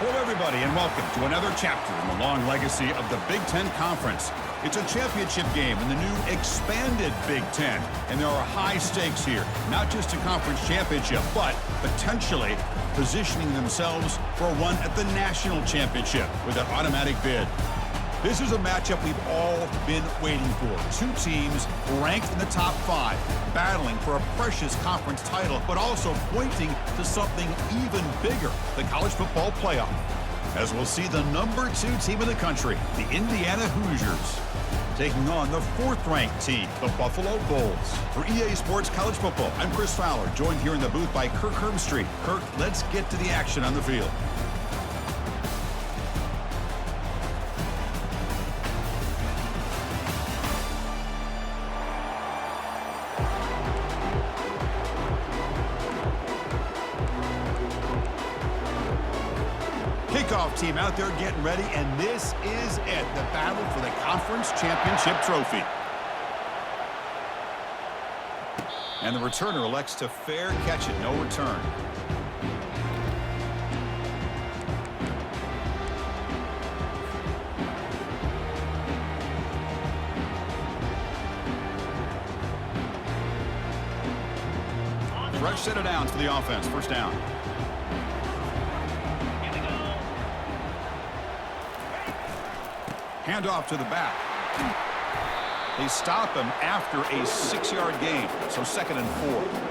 Hello, everybody, and welcome to another chapter in the long legacy of the Big Ten Conference. It's a championship game in the new expanded Big Ten, and there are high stakes here, not just a conference championship, but potentially positioning themselves for one at the national championship with an automatic bid. This is a matchup we've all been waiting for. Two teams ranked in the top 5, battling for a precious conference title, but also pointing to something even bigger, the college football playoff. As we'll see the number 2 team in the country, the Indiana Hoosiers, taking on the 4th-ranked team, the Buffalo Bulls. For EA Sports College Football, I'm Chris Fowler, joined here in the booth by Kirk Herbstreit. Kirk, let's get to the action on the field. Kickoff team out there getting ready, and this is it, the battle for the conference championship trophy. And the returner elects to fair catch it, no return. Fresh set of downs for the offense, first down. Handoff to the back. They stop him after a 6-yard gain, so 2nd and 4.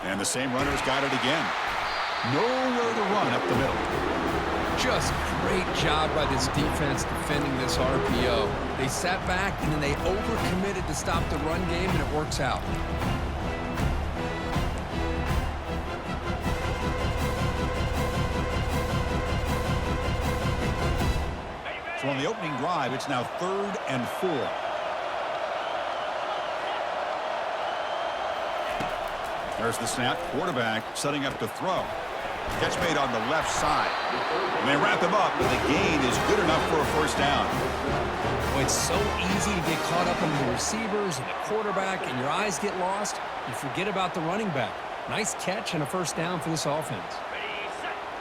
And the same runner's got it again. Nowhere to run up the middle. Just great job by this defense defending this RPO. They sat back and then they overcommitted to stop the run game, and it works out. So on the opening drive, it's now 3rd and 4. There's the snap. Quarterback setting up to throw. Catch made on the left side. And they wrap him up, but the gain is good enough for a first down. Well, it's so easy to get caught up in the receivers and the quarterback, and your eyes get lost. You forget about the running back. Nice catch and a first down for this offense.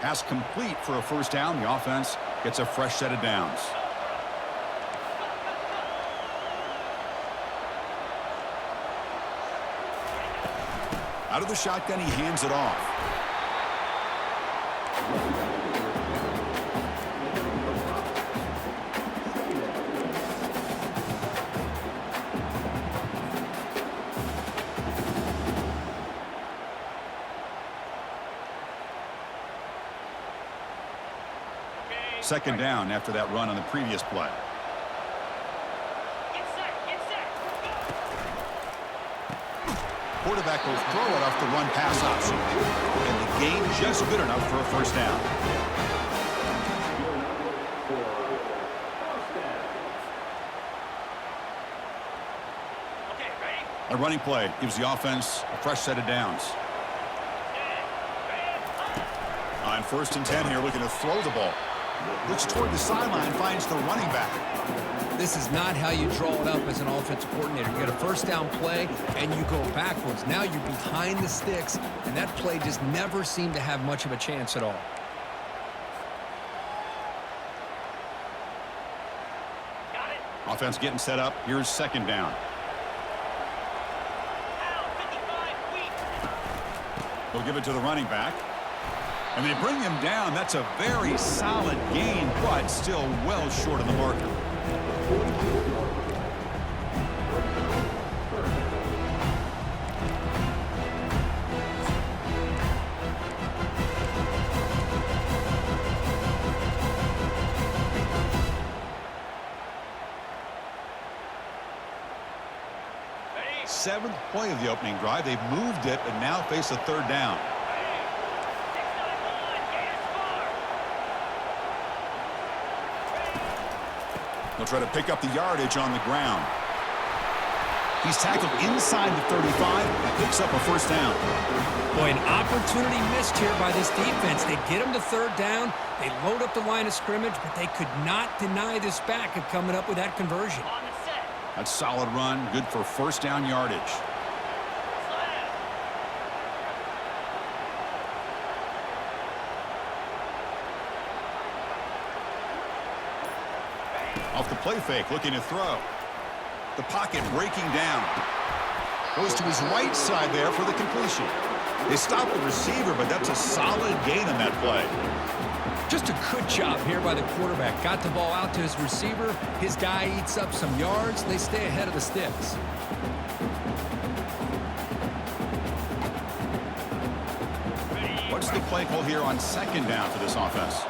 Pass complete for a first down. The offense gets a fresh set of downs. Out of the shotgun, he hands it off. Second down after that run on the previous play. Quarterback will throw it off the run-pass option. And the gain just good enough for a first down. A running play gives the offense a fresh set of downs. On 1st and 10 here, looking to throw the ball. Looks toward the sideline, finds the running back. This is not how you draw it up as an offensive coordinator. You get a first down play, and you go backwards. Now you're behind the sticks, and that play just never seemed to have much of a chance at all. Offense getting set up. Here's 2nd down. They'll give it to the running back. And they bring him down. That's a very solid gain, but still well short of the marker. Seventh play of the opening drive. They've moved it and now face a 3rd down. He'll try to pick up the yardage on the ground. He's tackled inside the 35 and picks up a first down. Boy, an opportunity missed here by this defense. They get him to third down. They load up the line of scrimmage, but they could not deny this back of coming up with that conversion. That's solid run, good for first down yardage. Off the play fake, looking to throw. The pocket breaking down. Goes to his right side there for the completion. They stop the receiver, but that's a solid gain on that play. Just a good job here by the quarterback. Got the ball out to his receiver. His guy eats up some yards. They stay ahead of the sticks. What's the play call here on second down for this offense?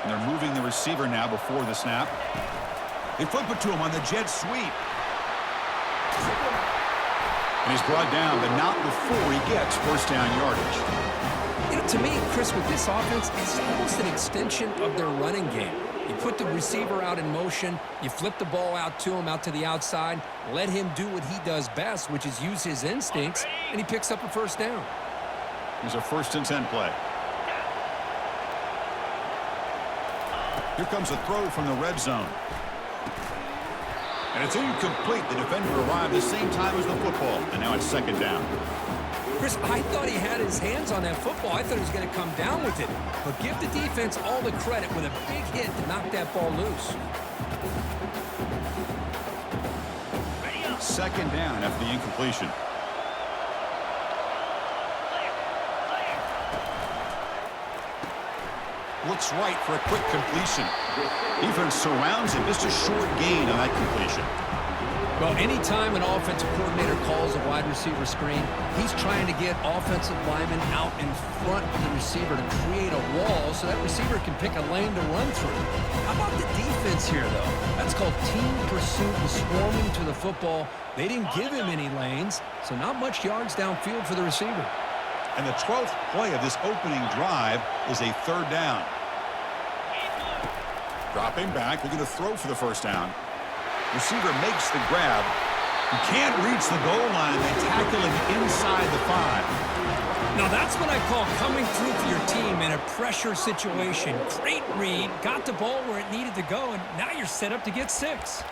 And they're moving the receiver now before the snap. They flip it to him on the jet sweep. And he's brought down, but not before he gets first down yardage. You know, to me, Chris, with this offense, it's almost an extension of their running game. You put the receiver out in motion, you flip the ball out to him, out to the outside, let him do what he does best, which is use his instincts, and he picks up a first down. Here's a 1st and 10 play. Here comes a throw from the red zone. And it's incomplete. The defender arrived the same time as the football. And now it's second down. Chris, I thought he had his hands on that football. I thought he was going to come down with it. But give the defense all the credit with a big hit to knock that ball loose. Second down after the incompletion. Looks right for a quick completion. Defense surrounds him. Just a short gain on that completion. Well, anytime an offensive coordinator calls a wide receiver screen, he's trying to get offensive linemen out in front of the receiver to create a wall so that receiver can pick a lane to run through. How about the defense here, though? That's called team pursuit and swarming to the football. They didn't give him any lanes, so not much yards downfield for the receiver. And the 12th play of this opening drive is a third down. Dropping back, looking to throw for the first down. Receiver makes the grab. He can't reach the goal line. They tackle him inside the 5. Now that's what I call coming through for your team in a pressure situation. Great read, got the ball where it needed to go, and now you're set up to get 6.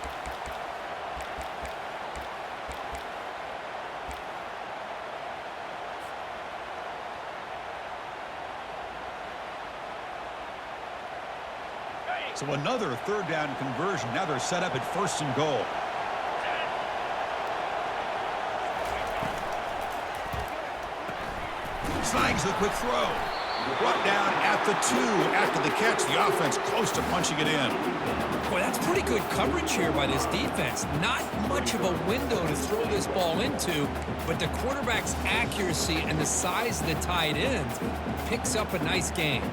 So another third down conversion. Now they're set up at 1st and goal. Snags the quick throw. Brought down at the 2 after the catch. The offense close to punching it in. Boy, that's pretty good coverage here by this defense. Not much of a window to throw this ball into, but the quarterback's accuracy and the size of the tight end picks up a nice gain.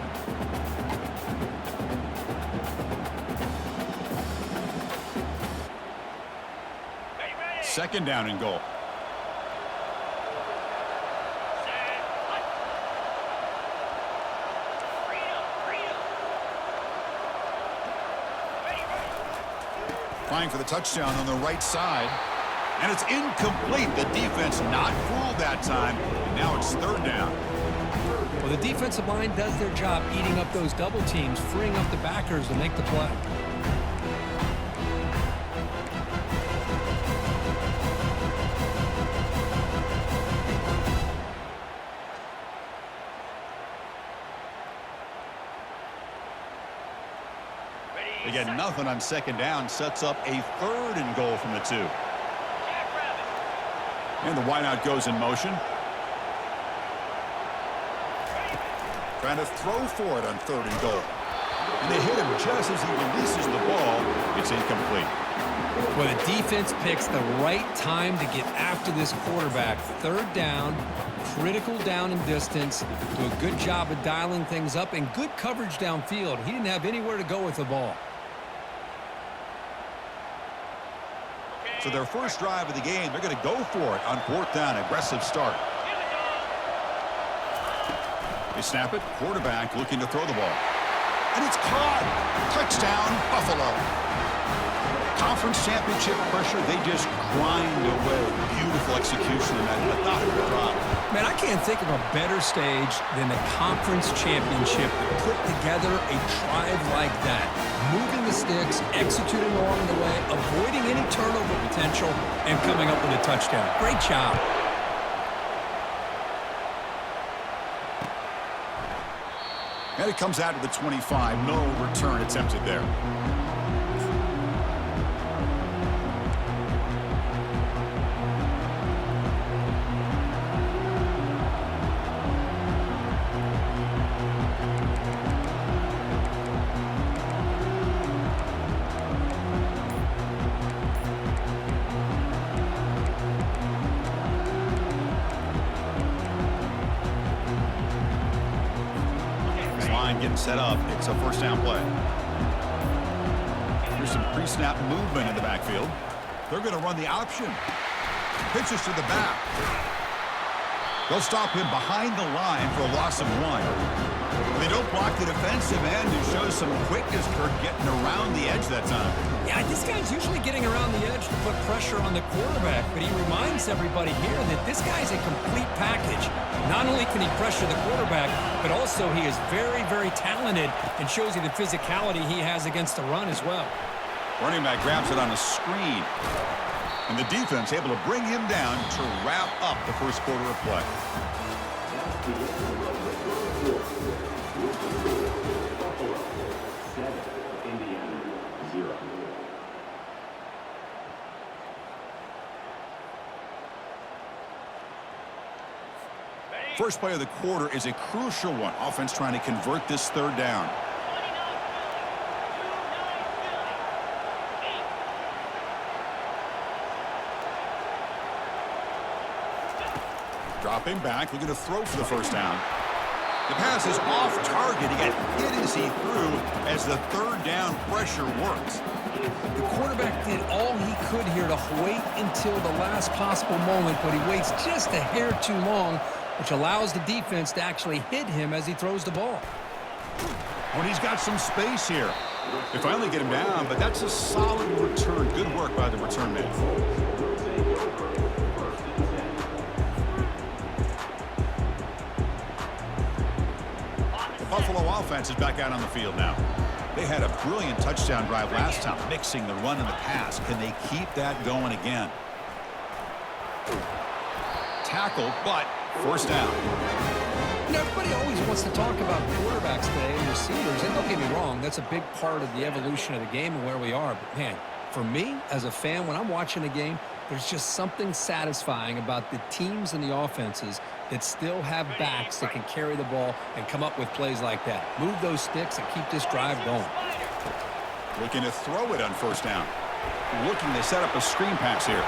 Second down and goal. Trying for the touchdown on the right side. And it's incomplete. The defense not fooled that time. And now it's third down. Well, the defensive line does their job eating up those double teams, freeing up the backers to make the play. They get nothing on second down. Sets up a 3rd and goal from the 2. And the wideout goes in motion. Trying to throw for it on 3rd and goal. And they hit him just as he releases the ball. It's incomplete. Well, the defense picks the right time to get after this quarterback. 3rd down, critical down and distance. Do a good job of dialing things up and good coverage downfield. He didn't have anywhere to go with the ball. So their first drive of the game, they're going to go for it on 4th down. Aggressive start. They snap it. Quarterback looking to throw the ball. And it's caught. Touchdown, Buffalo. Conference championship pressure, they just grind away. Beautiful execution in that methodical drive. Man, I can't think of a better stage than the conference championship to put together a drive like that. Moving the sticks, executing along the way, avoiding any turnover potential, and coming up with a touchdown. Great job. And it comes out to the 25. No return attempted there. Getting set up. It's a first down play. Here's some pre-snap movement in the backfield. They're going to run the option. Pitches to the back. They'll stop him behind the line for a loss of 1. They don't block the defensive end, who shows some quickness for getting around the edge that time. Yeah, this guy's usually getting around the edge to put pressure on the quarterback, but he reminds everybody here that this guy's a complete package. Not only can he pressure the quarterback, but also he is very, very talented and shows you the physicality he has against the run as well. Running back grabs it on a screen. And the defense able to bring him down to wrap up the first quarter of play. First play of the quarter is a crucial one. Offense trying to convert this third down. Dropping back, looking to throw for the first down. The pass is off target. He got hit as he threw as the third down pressure works. The quarterback did all he could here to wait until the last possible moment, but he waits just a hair too long, which allows the defense to actually hit him as he throws the ball. When he's got some space here. They finally get him down, but that's a solid return. Good work by the return man. Buffalo offense is back out on the field now. They had a brilliant touchdown drive last time, mixing the run and the pass. Can they keep that going again? Tackle, but first down. You know, everybody always wants to talk about quarterbacks today and receivers, and don't get me wrong, that's a big part of the evolution of the game and where we are. But, man, for me, as a fan, when I'm watching a game, there's just something satisfying about the teams and the offenses that still have backs that can carry the ball and come up with plays like that. Move those sticks and keep this drive going. Looking to throw it on first down. Looking to set up a screen pass here.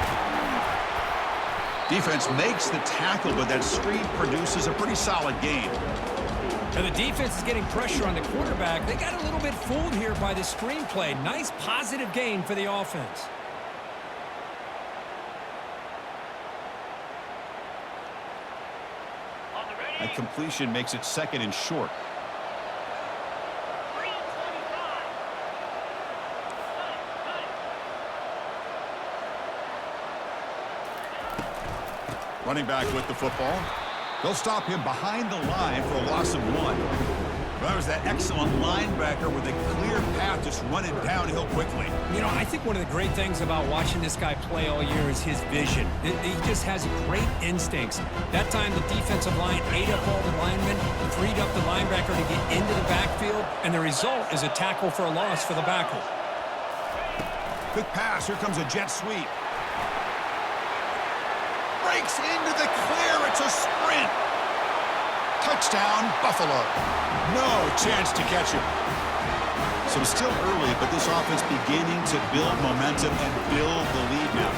Defense makes the tackle, but that screen produces a pretty solid gain. Now the defense is getting pressure on the quarterback. They got a little bit fooled here by the screen play. Nice positive gain for the offense. That completion makes it second and short. Running back with the football. They'll stop him behind the line for a loss of 1. That was that excellent linebacker with a clear path just running downhill quickly. You know, I think one of the great things about watching this guy play all year is his vision. He just has great instincts. That time the defensive line ate up all the linemen, freed up the linebacker to get into the backfield, and the result is a tackle for a loss for the backer. Quick pass. Here comes a jet sweep. Breaks into the clear. It's a sprint. Touchdown, Buffalo. No chance to catch him. So still early, but this offense beginning to build momentum and build the lead now.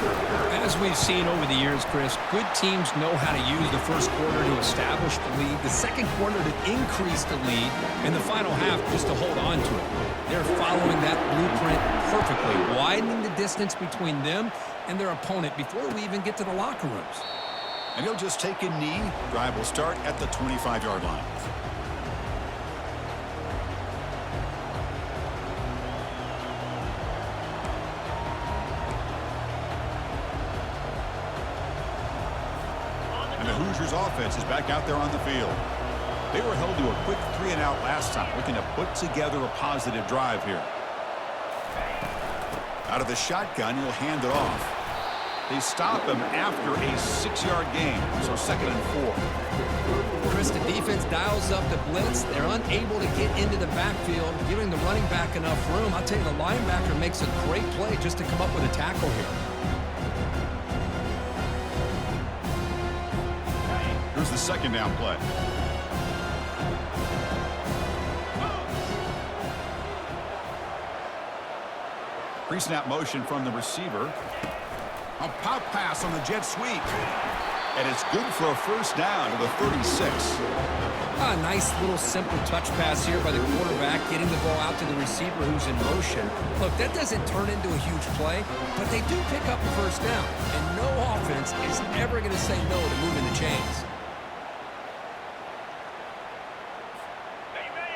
As we've seen over the years, Chris, good teams know how to use the first quarter to establish the lead, the second quarter to increase the lead, and the final half just to hold on to it. They're following that blueprint perfectly, widening the distance between them and their opponent before we even get to the locker rooms. And he'll just take a knee. Drive will start at the 25-yard line. Hoosiers offense is back out there on the field. They were held to a quick 3-and-out last time, looking to put together a positive drive here. Out of the shotgun, he'll hand it off. They stop him after a 6-yard gain, so 2nd and 4. Chris, the defense dials up the blitz. They're unable to get into the backfield, giving the running back enough room. I'll tell you, the linebacker makes a great play just to come up with a tackle here. Here's the 2nd down play. Pre-snap motion from the receiver. A pop pass on the jet sweep. And it's good for a 1st down to the 36. A nice little simple touch pass here by the quarterback, getting the ball out to the receiver who's in motion. Look, that doesn't turn into a huge play, but they do pick up a 1st down. And no offense is ever going to say no to moving the chains.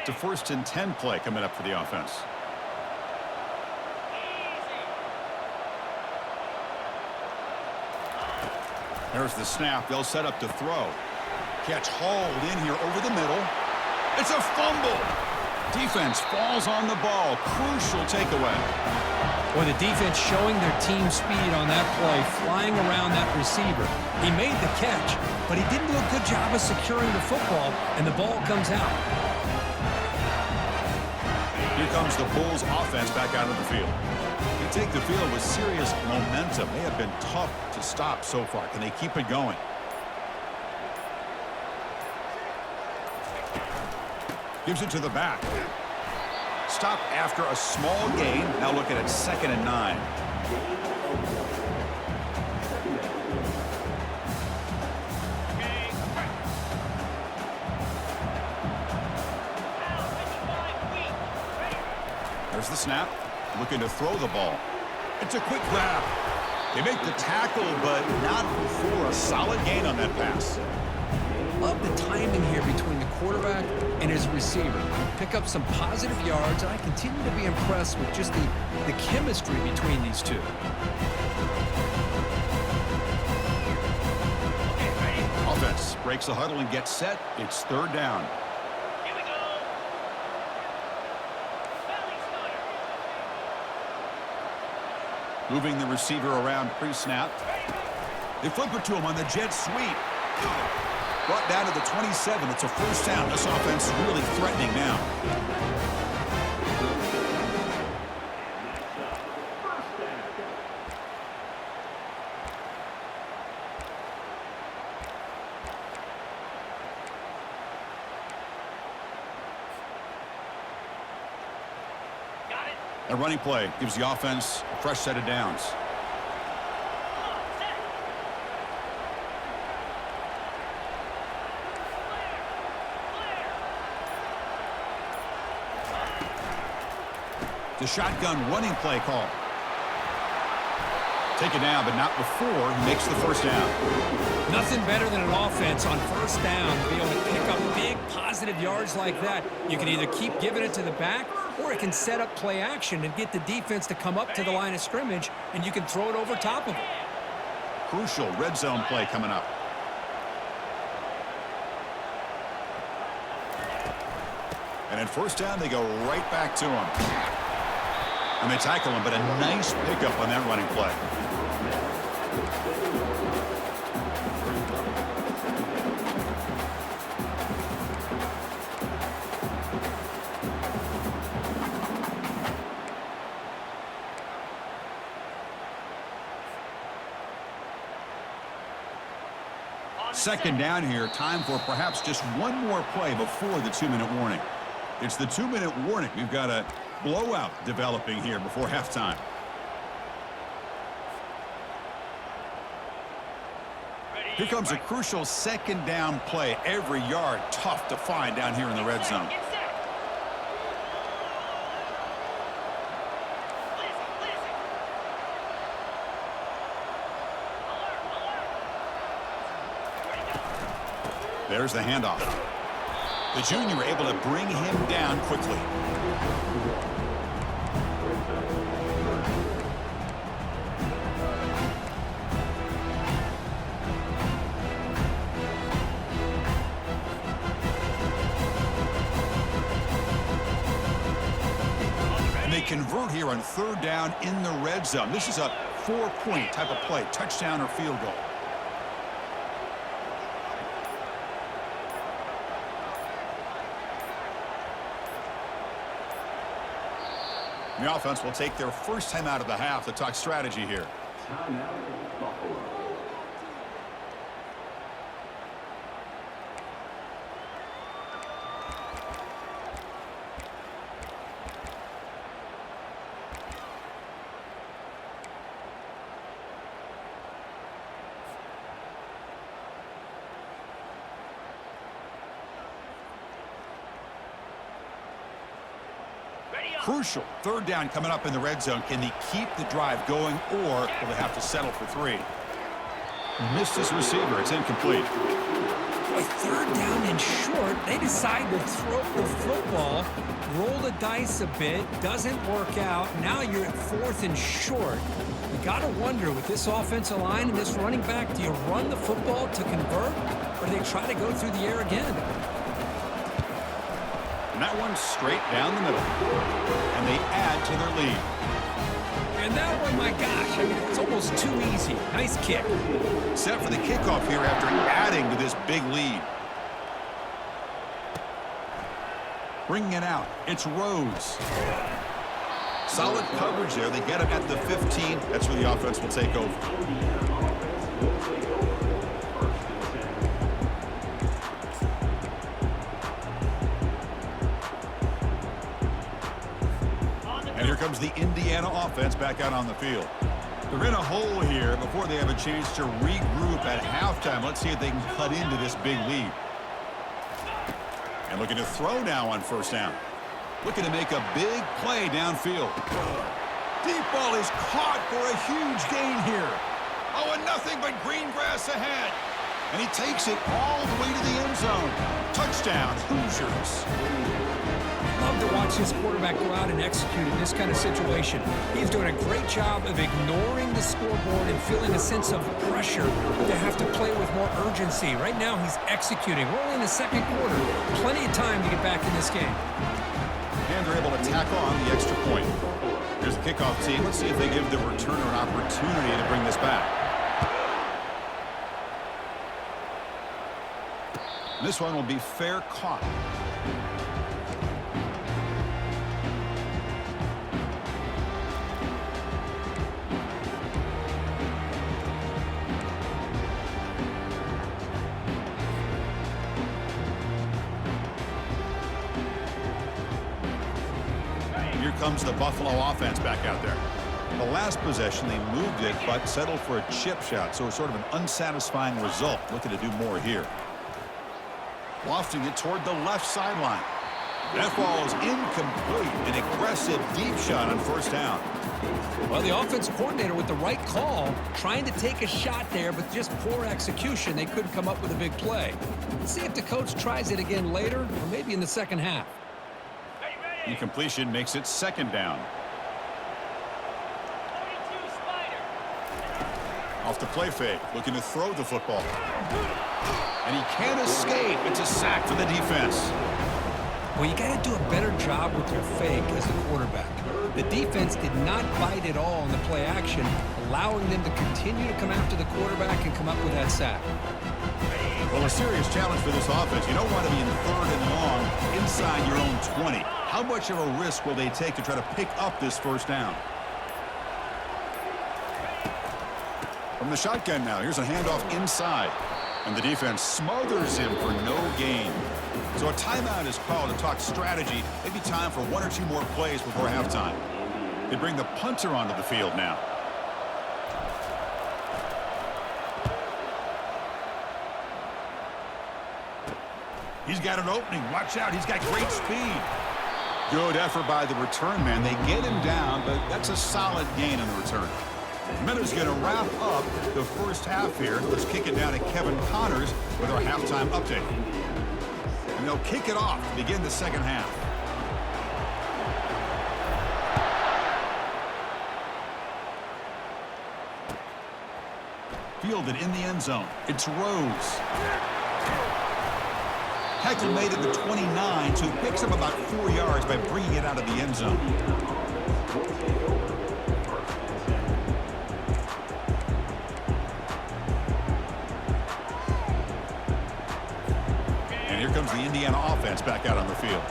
It's a 1st and 10 play coming up for the offense. There's the snap. They'll set up to throw. Catch hauled in here over the middle. It's a fumble. Defense falls on the ball. Crucial takeaway. Boy, the defense showing their team speed on that play, flying around that receiver. He made the catch, but he didn't do a good job of securing the football, and the ball comes out. Here comes the Bulls offense back out of the field. They take the field with serious momentum. They have been tough to stop so far. Can they keep it going? Gives it to the back. Stop after a small gain. Now looking at 2nd and 9. There's the snap. Looking to throw the ball. It's a quick grab. They make the tackle, but not before a solid gain on that pass. Love the timing here between the quarterback and his receiver. Pick up some positive yards, and I continue to be impressed with just the chemistry between these two. Offense breaks the huddle and gets set. It's 3rd down. Moving the receiver around pre-snap. They flip it to him on the jet sweep. Brought down to the 27. It's a 1st down. This offense really threatening now. A running play gives the offense a fresh set of downs. The shotgun running play call. Take it down, but not before he makes the 1st down. Nothing better than an offense on 1st down to be able to pick up big positive yards like that. You can either keep giving it to the back, or it can set up play action and get the defense to come up to the line of scrimmage, and you can throw it over top of it. Crucial red zone play coming up. And at 1st down, they go right back to him. And they tackle him, but a nice pickup on that running play. Second down here. Time for perhaps just one more play before the 2-minute warning. It's the 2-minute warning. We've got a blowout developing here before halftime. Here comes a crucial 2nd down play. Every yard tough to find down here in the red zone. There's the handoff. The junior able to bring him down quickly. convert here on third down in the red zone. This is a 4-point type of play, touchdown or field goal. The offense will take their first time out of the half to talk strategy here. Timeout, Buffalo. Crucial third down coming up in the red zone. Can they keep the drive going, or will they have to settle for 3? Missed his receiver. It's incomplete. With third down and short, they decide to throw the football, roll the dice a bit, doesn't work out. Now you're at 4th and short. You got to wonder, with this offensive line and this running back, do you run the football to convert, or do they try to go through the air again? And that one's straight down the middle. And they add to their lead. And that one, my gosh, I mean, it's almost too easy. Nice kick. Set for the kickoff here after adding to this big lead. Bringing it out, it's Rose. Solid coverage there. They get him at the 15. That's where the offense will take over. And here comes the Indiana offense back out on the field. They're in a hole here before they have a chance to regroup at halftime. Let's see if they can cut into this big lead. And looking to throw now on first down. Looking to make a big play downfield. Deep ball is caught for a huge gain here. Oh, and nothing but green grass ahead. And he takes it all the way to the end zone. Touchdown, Hoosiers. Love to watch this quarterback go out and execute in this kind of situation. He's doing a great job of ignoring the scoreboard and feeling a sense of pressure to have to play with more urgency. Right now, he's executing. We're only in the second quarter. Plenty of time to get back in this game. And they're able to tack on the extra point. Here's the kickoff team. Let's see if they give the returner an opportunity to bring this back. This one will be fair caught. Here comes the Buffalo offense back out there. The last possession, they moved it, but settled for a chip shot, so it's sort of an unsatisfying result. Looking to do more here. Lofting it toward the left sideline. That ball is incomplete. An aggressive deep shot on first down. Well, the offense coordinator with the right call, trying to take a shot there, but just poor execution. They couldn't come up with a big play. Let's see if the coach tries it again later, or maybe in the second half. Incompletion makes it second down. Off the play fake, looking to throw the football. And he can't escape. It's a sack for the defense. Well, you got to do a better job with your fake as the quarterback. The defense did not bite at all in the play action, allowing them to continue to come after the quarterback and come up with that sack. Well, a serious challenge for this offense. You don't want to be in third and long inside your own 20. How much of a risk will they take to try to pick up this first down? From the shotgun now, here's a handoff inside. And the defense smothers him for no gain. So a timeout is called to talk strategy. Maybe time for 1 or 2 more plays before halftime. They bring the punter onto the field now. He's got an opening. Watch out. He's got great speed. Good effort by the return man. They get him down, but that's a solid gain on the return. Miller's going to wrap up the first half here. Let's kick it down to Kevin Connors with our halftime update. And they'll kick it off to begin the second half. Fielded in the end zone. It's Rose. Heckel made it to 29, so he picks up about 4 yards by bringing it out of the end zone. comes the Indiana offense back out on the field.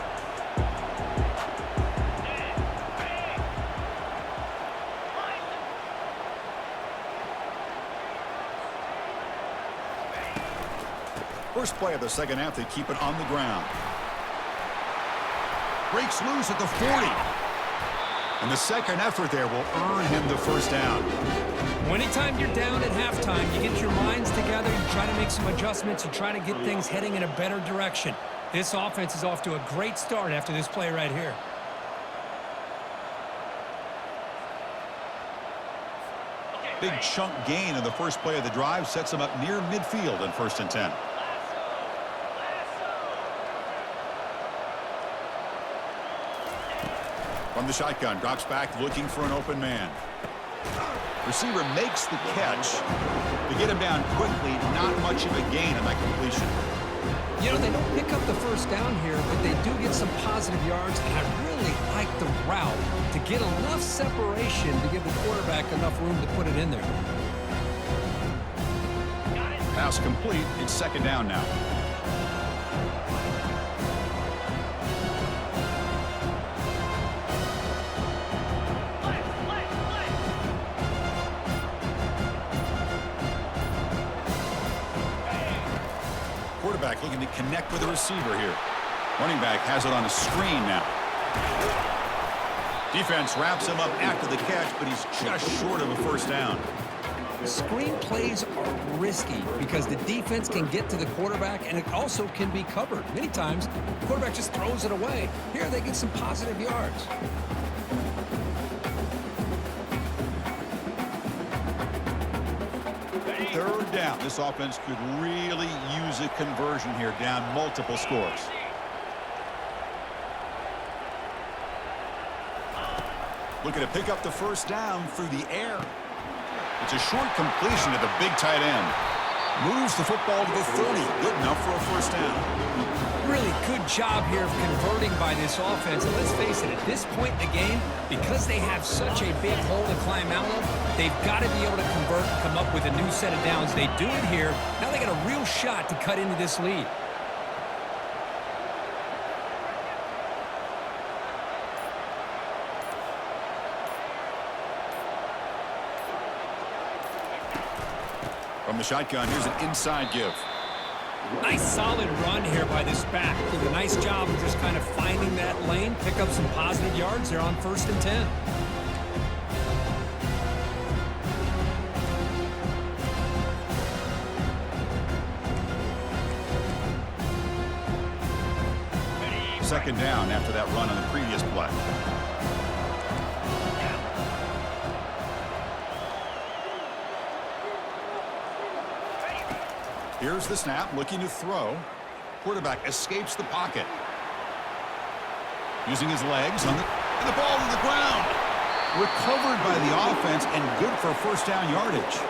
First play of the second half, they keep it on the ground. Breaks loose at the 40. And the second effort there will earn him the first down. Anytime you're down at halftime, you get your minds together, you try to make some adjustments, you try to get things heading in a better direction. This offense is off to a great start after this play right here. Big chunk gain in the first play of the drive sets them up near midfield in 1st and 10. From the shotgun, drops back looking for an open man. Receiver makes the catch. To get him down quickly, not much of a gain on that completion. You know, they don't pick up the first down here, but they do get some positive yards, and I really like the route to get enough separation to give the quarterback enough room to put it in there. Pass complete. It's 2nd down now. Quarterback looking to connect with the receiver here. Running back has it on a screen now. Defense wraps him up after the catch, but he's just short of a first down. Screen plays are risky because the defense can get to the quarterback, and it also can be covered. Many times, the quarterback just throws it away. Here, they get some positive yards. Third down. This offense could really use a conversion here, down multiple scores. Looking to pick up the first down through the air. It's a short completion to the big tight end. Moves the football to the 30. Good enough for a first down. Really good job here of converting by this offense. And let's face it, at this point in the game, because they have such a big hole to climb out of, they've got to be able to convert and come up with a new set of downs. They do it here. Now they got a real shot to cut into this lead. From the shotgun, here's an inside give. Nice solid run here by this back. Did a nice job of just kind of finding that lane, pick up some positive yards there on 1st and 10. Second down after that run on the previous play. Here's the snap, looking to throw. Quarterback escapes the pocket. Using his legs on the ball to the ground. Recovered by the offense and good for first down yardage.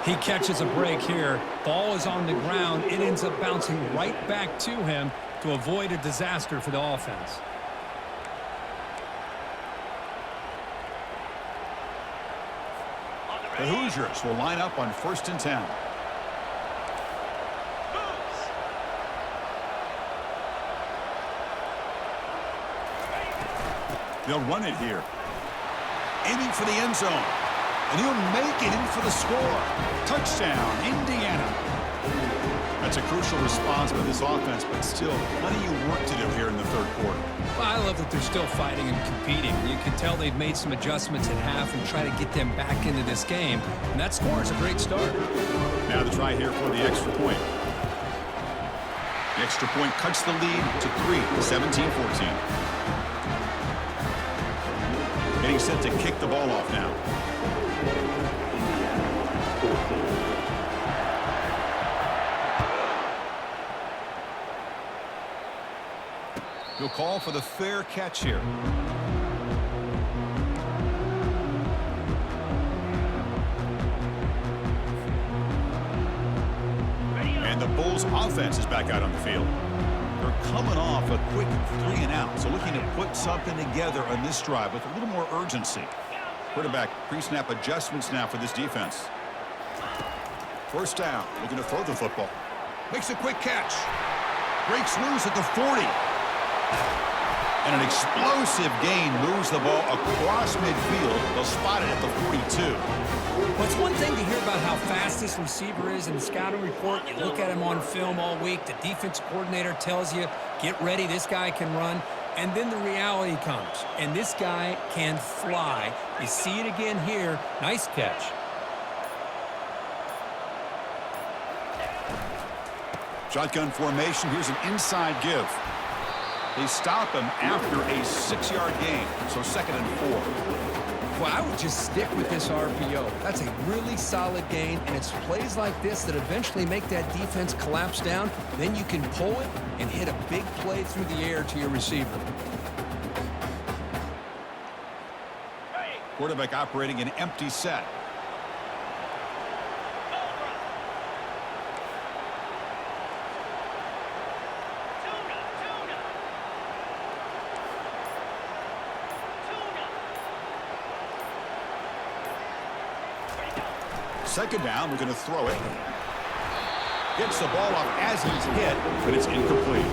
He catches a break here. Ball is on the ground. It ends up bouncing right back to him to avoid a disaster for the offense. The Hoosiers will line up on 1st and 10. They'll run it here. Aiming for the end zone. And he'll make it in for the score. Touchdown, Indiana. That's a crucial response by this offense, but still plenty of work to do here in the 3rd quarter. Well, I love that they're still fighting and competing. You can tell they've made some adjustments at half and try to get them back into this game. And that score is a great start. Now the try here for the extra point. The extra point cuts the lead to 3, 17-14. Getting set to kick the ball off now. He'll call for the fair catch here. And the Bulls offense is back out on the field. They're coming off a quick 3 and out, so looking to put something together on this drive with a little more urgency. Quarterback pre-snap adjustments now for this defense. First down, looking to throw the football. Makes a quick catch. Breaks loose at the 40. And an explosive gain moves the ball across midfield. They'll spot it at the 42. Well, it's one thing to hear about how fast this receiver is in the scouting report. You look at him on film all week. The defense coordinator tells you, get ready, this guy can run. And then the reality comes, and this guy can fly. You see it again here. Nice catch. Shotgun formation. Here's an inside give. They stop him after a 6-yard gain, so 2nd and 4. Well, I would just stick with this RPO. That's a really solid gain, and it's plays like this that eventually make that defense collapse down. Then you can pull it and hit a big play through the air to your receiver. Quarterback operating an empty set. Second down, we're going to throw it. Gets the ball off as he's hit, but it's incomplete.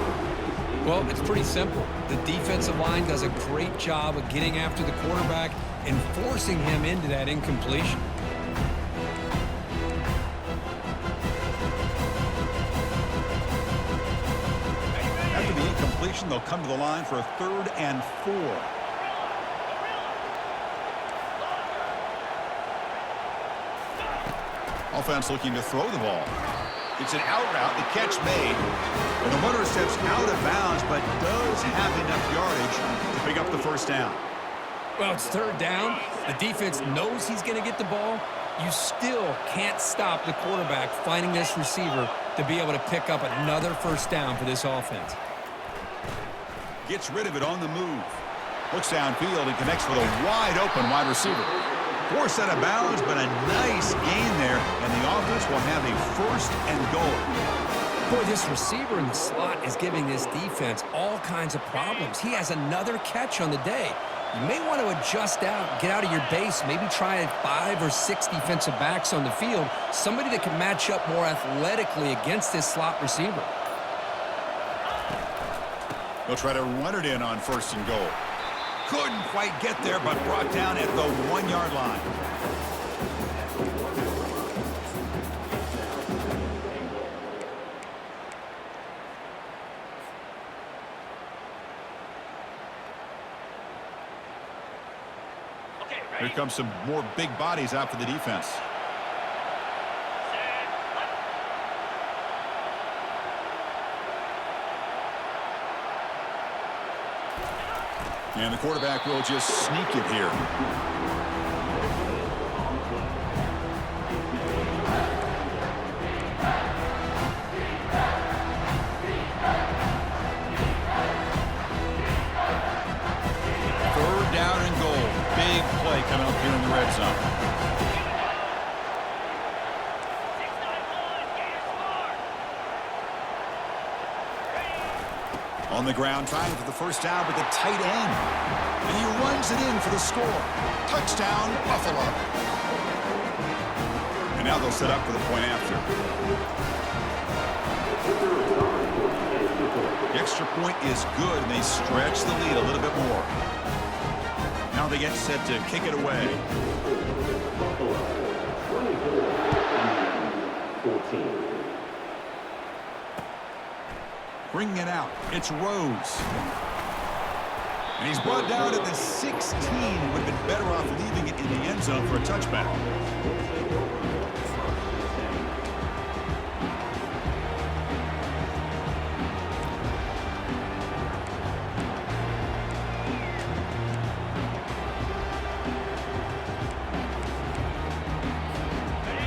Well, it's pretty simple. The defensive line does a great job of getting after the quarterback and forcing him into that incompletion. After the incompletion, they'll come to the line for a 3rd and 4. Offense looking to throw the ball. It's an out route, the catch made. And the runner steps out of bounds, but does have enough yardage to pick up the first down. Well, it's 3rd down. The defense knows he's going to get the ball. You still can't stop the quarterback finding this receiver to be able to pick up another first down for this offense. Gets rid of it on the move. Looks downfield and connects with a wide-open wide receiver. Forced out of bounds, but a nice gain there, and the offense will have a 1st and goal. Boy, this receiver in the slot is giving this defense all kinds of problems. He has another catch on the day. You may want to adjust out, get out of your base, maybe try 5 or 6 defensive backs on the field, somebody that can match up more athletically against this slot receiver. They'll try to run it in on 1st and goal. Couldn't quite get there, but brought down at the 1-yard line. Here comes some more big bodies out for the defense. And the quarterback will just sneak it here. Third down and goal. Big play coming up here in the red zone. On the ground, trying for the first down with the tight end. And he runs it in for the score. Touchdown, Buffalo. And now they'll set up for the point after. The extra point is good, and they stretch the lead a little bit more. Now they get set to kick it away. Buffalo, 24-14. Bringing it out. It's Rose. And he's brought down at the 16. Would have been better off leaving it in the end zone for a touchback.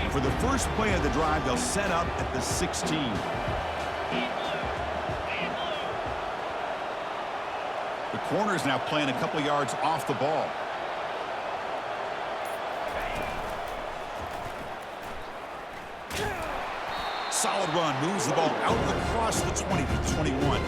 And for the first play of the drive, they'll set up at the 16. The corner's now playing a couple yards off the ball. Solid run, moves the ball out across the 20 to 21.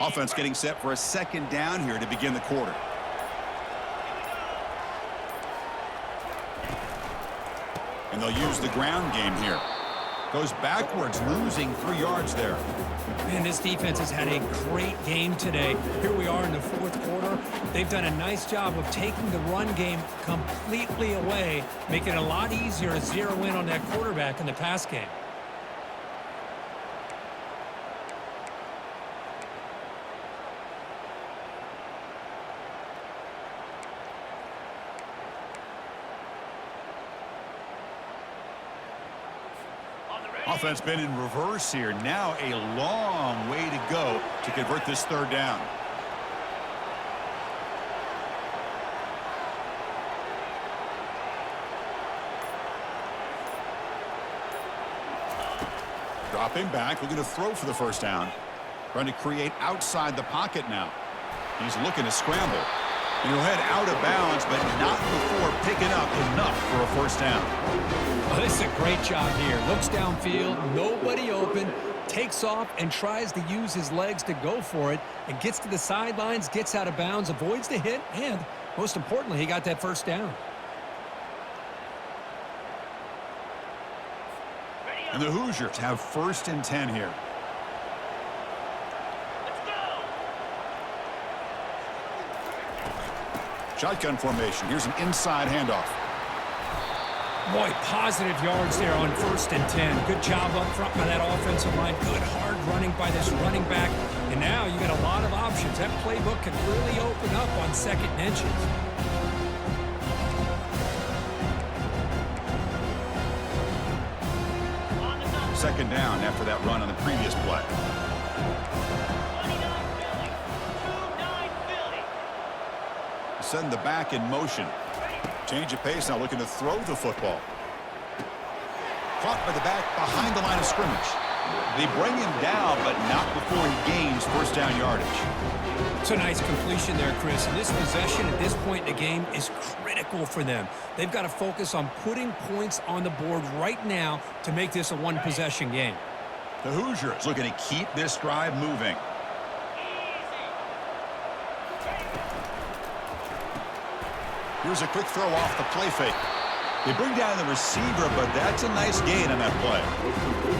Offense getting set for a second down here to begin the quarter. And they'll use the ground game here. Goes backwards, losing 3 yards there. Man, this defense has had a great game today. Here we are in the fourth quarter. They've done a nice job of taking the run game completely away, making it a lot easier to zero in on that quarterback in the pass game. Offense been in reverse here. Now a long way to go to convert this third down. Dropping back, looking to throw for the first down. Trying to create outside the pocket now. He's looking to scramble. And he'll head out of bounds, but not before picking up enough for a first down. Oh, this is a great job here. Looks downfield, nobody open, takes off and tries to use his legs to go for it, and gets to the sidelines, gets out of bounds, avoids the hit, and most importantly, he got that first down. And the Hoosiers have 1st and 10 here. Shotgun formation. Here's an inside handoff. Boy, positive yards there on 1st and 10. Good job up front by that offensive line. Good hard running by this running back. And now you got a lot of options. That playbook can really open up on 2nd and inches. Second down after that run on the previous play. Send the back in motion. Change of pace now, looking to throw the football. Caught by the back behind the line of scrimmage. They bring him down, but not before he gains first down yardage. It's a nice completion there, Chris. And this possession at this point in the game is critical for them. They've got to focus on putting points on the board right now to make this a one-possession game. The Hoosiers looking to keep this drive moving. Here's a quick throw off the play fake. They bring down the receiver, but that's a nice gain on that play.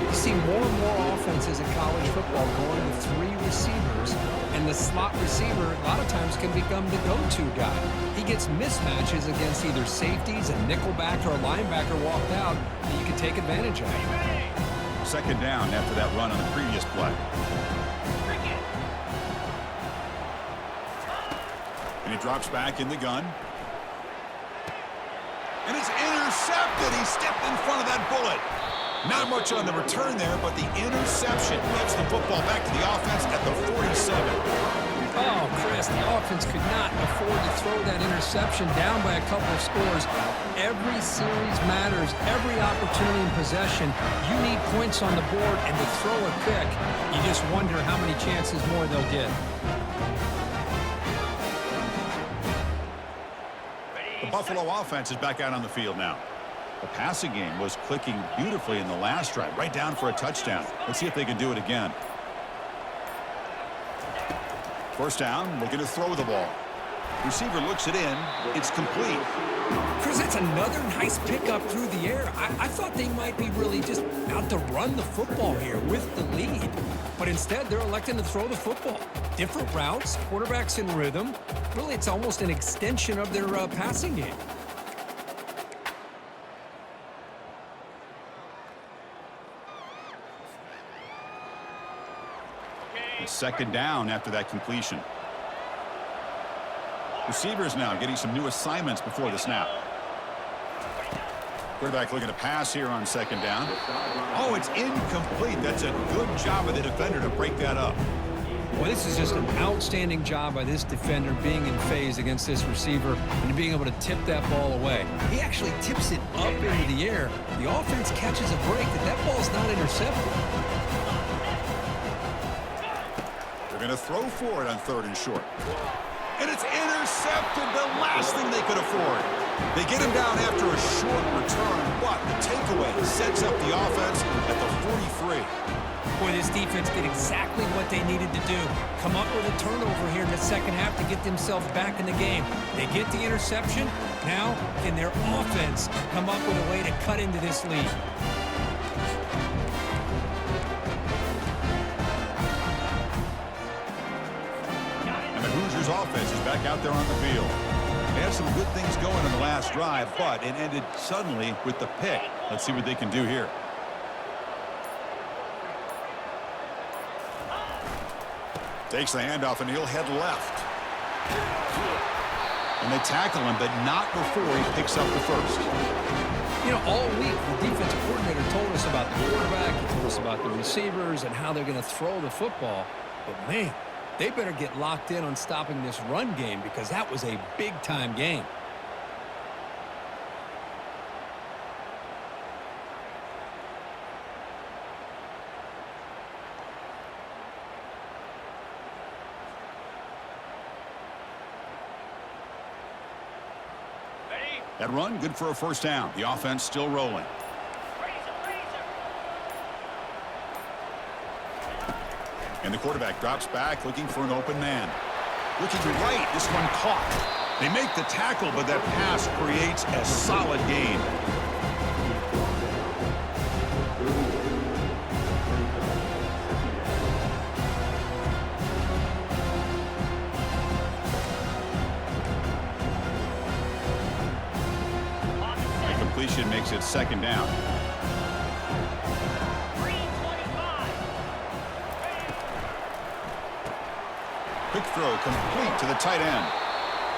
You see more and more offenses in college football going with 3 receivers, and the slot receiver a lot of times can become the go-to guy. He gets mismatches against either safeties, a nickelback, or a linebacker walked out that you can take advantage of. Second down after that run on the previous play. And he drops back in the gun. And it's intercepted. He stepped in front of that bullet. Not much on the return there, but the interception gives the football back to the offense at the 47. Oh, Chris, the offense could not afford to throw that interception down by a couple of scores. Every series matters. Every opportunity in possession, you need points on the board, and to throw a pick, you just wonder how many chances more they'll get. The Buffalo offense is back out on the field now. The passing game was clicking beautifully in the last drive, right down for a touchdown. Let's see if they can do it again. First down, looking to throw the ball. Receiver looks it in. It's complete. Chris, that's another nice pickup through the air. I thought they might be really just out to run the football here with the lead. But instead, they're electing to throw the football. Different routes, quarterbacks in rhythm. Really, it's almost an extension of their passing game. Second down after that completion. Receivers now getting some new assignments before the snap. Quarterback looking to pass here on second down. Oh, it's incomplete. That's a good job of the defender to break that up. Well, this is just an outstanding job by this defender being in phase against this receiver and being able to tip that ball away. He actually tips it up into the air. The offense catches a break that ball's not intercepted. They're going to throw for it on 3rd and short. And it's intercepted, the last thing they could afford. They get him down after a short return, but the takeaway sets up the offense at the 43. Boy, this defense did exactly what they needed to do. Come up with a turnover here in the second half to get themselves back in the game. They get the interception. Now, can their offense come up with a way to cut into this lead? And the Hoosiers offense is back out there on the field. They had some good things going in the last drive, but it ended suddenly with the pick. Let's see what they can do here. Takes the handoff, and he'll head left. And they tackle him, but not before he picks up the first. You know, all week, the defensive coordinator told us about the quarterback, he told us about the receivers and how they're going to throw the football. But, man, they better get locked in on stopping this run game because that was a big-time game. That run, good for a first down. The offense still rolling. And the quarterback drops back, looking for an open man. Looking right, this one caught. They make the tackle, but that pass creates a solid gain. Makes it second down. Quick throw complete to the tight end.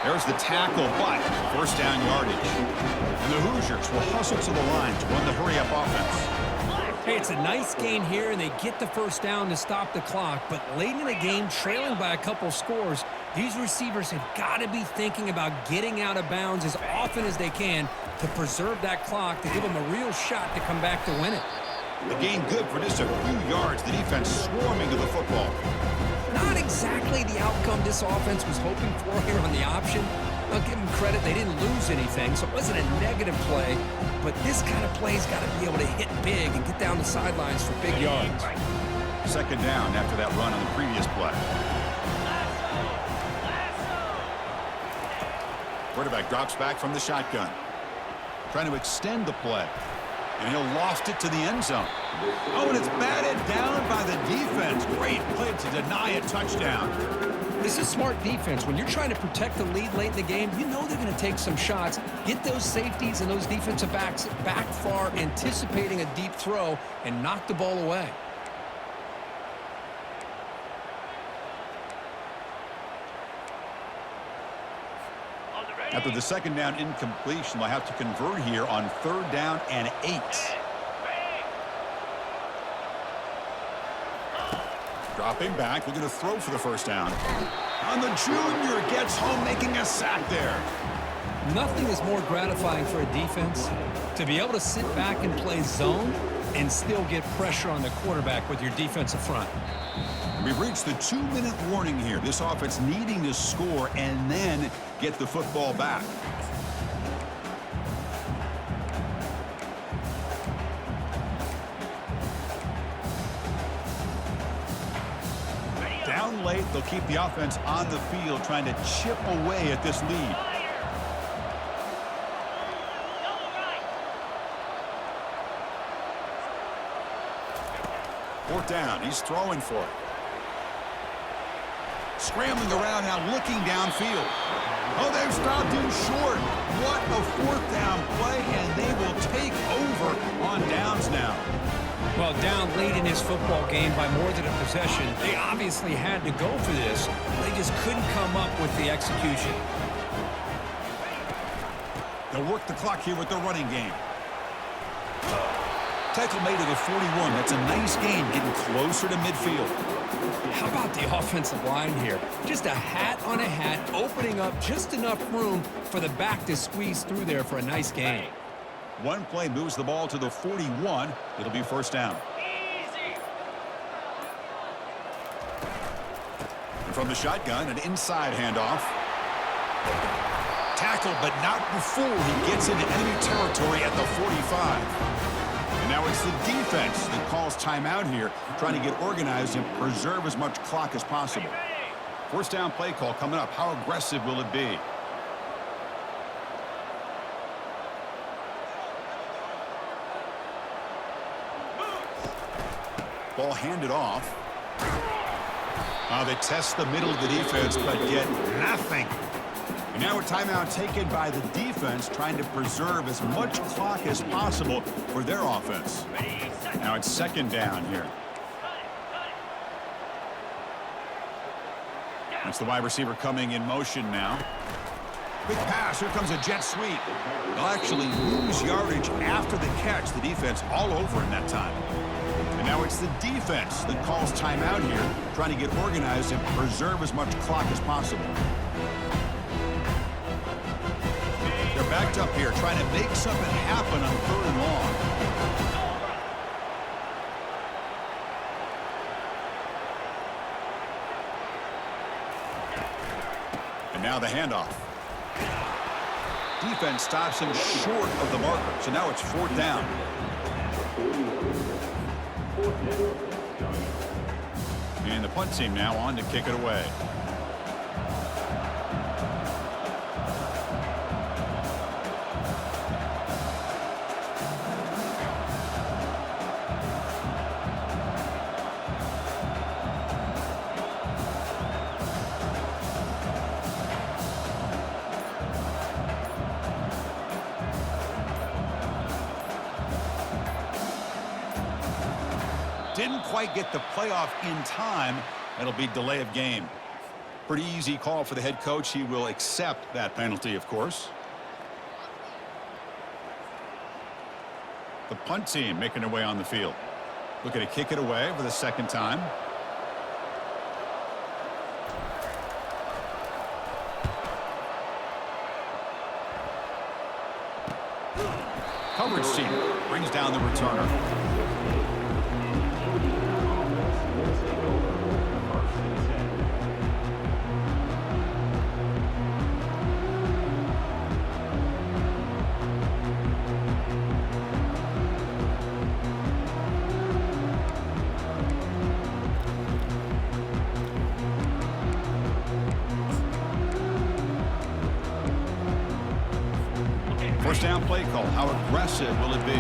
There's the tackle, but first down yardage. And the Hoosiers will hustle to the line to run the hurry-up offense. Hey, it's a nice gain here, and they get the first down to stop the clock. But late in the game, trailing by a couple scores, these receivers have got to be thinking about getting out of bounds as often as they can to preserve that clock, to give them a real shot to come back to win it. The gain good for just a few yards. The defense swarming to the football. Not exactly the outcome this offense was hoping for here on the option. I'll give them credit, they didn't lose anything, so it wasn't a negative play. But this kind of play's got to be able to hit big and get down the sidelines for big yards. Second down after that run on the previous play. Quarterback drops back from the shotgun. Trying to extend the play. And he'll loft it to the end zone. Oh, and it's batted down by the defense. Great play to deny a touchdown. This is smart defense. When you're trying to protect the lead late in the game, you know they're going to take some shots. Get those safeties and those defensive backs back far, anticipating a deep throw, and knock the ball away. After the second down incompletion, they'll have to convert here on third down and 8. Dropping back, looking to throw for the first down. And the junior gets home, making a sack there. Nothing is more gratifying for a defense to be able to sit back and play zone and still get pressure on the quarterback with your defensive front. We've reached the 2-minute warning here. This offense needing to score and then get the football back. Down late, they'll keep the offense on the field, trying to chip away at this lead. Fourth down, he's throwing for it. Scrambling around now, looking downfield. Oh, they've stopped him short. What a fourth down play, and they will take over on downs now. Well, down late in this football game by more than a possession, they obviously had to go for this. They just couldn't come up with the execution. They'll work the clock here with their running game. Tackle made at the 41. That's a nice gain, getting closer to midfield. How about the offensive line here? Just a hat on a hat, opening up just enough room for the back to squeeze through there for a nice gain. One play moves the ball to the 41. It'll be first down. And from the shotgun, an inside handoff. tackle, but not before he gets into enemy territory at the 45. And now it's the defense that calls timeout here, trying to get organized and preserve as much clock as possible. First down play call coming up. How aggressive will it be? Ball handed off. They test the middle of the defense, but get nothing. And now a timeout taken by the defense, trying to preserve as much clock as possible for their offense. Now it's second down here. That's the wide receiver coming in motion now. Big pass. Here comes a jet sweep. They'll actually lose yardage after the catch. The defense all over in that time. And now it's the defense that calls timeout here, trying to get organized and preserve as much clock as possible. They're backed up here, trying to make something happen on 3rd and long. And now the handoff. Defense stops him short of the marker, so now it's 4th down. And the punt team now on to kick it away. Didn't quite get the playoff in time. It'll be delay of game. Pretty easy call for the head coach. He will accept that penalty, of course. The punt team making their way on the field. Looking to kick it away for the 2nd time. Coverage team brings down the returner. First down play call. How aggressive will it be?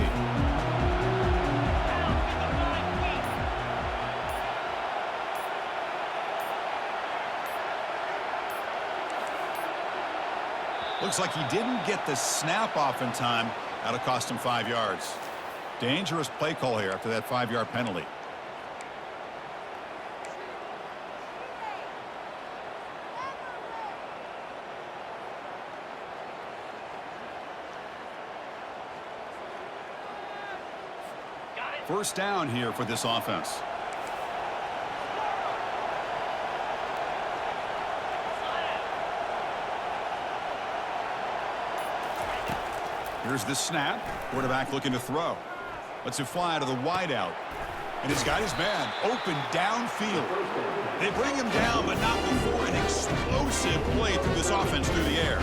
Looks like he didn't get the snap off in time. That'll cost him 5 yards. Dangerous play call here after that 5-yard penalty. First down here for this offense. Here's the snap. Quarterback looking to throw. Lets it fly to the wideout. And he's got his man open downfield. They bring him down, but not before an explosive play through this offense through the air.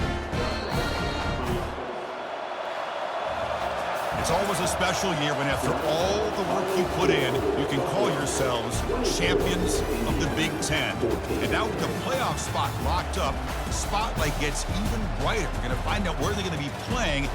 It's always a special year when after all the work you put in, you can call yourselves champions of the Big Ten. And now with the playoff spot locked up, the spotlight gets even brighter. We're going to find out where they're going to be playing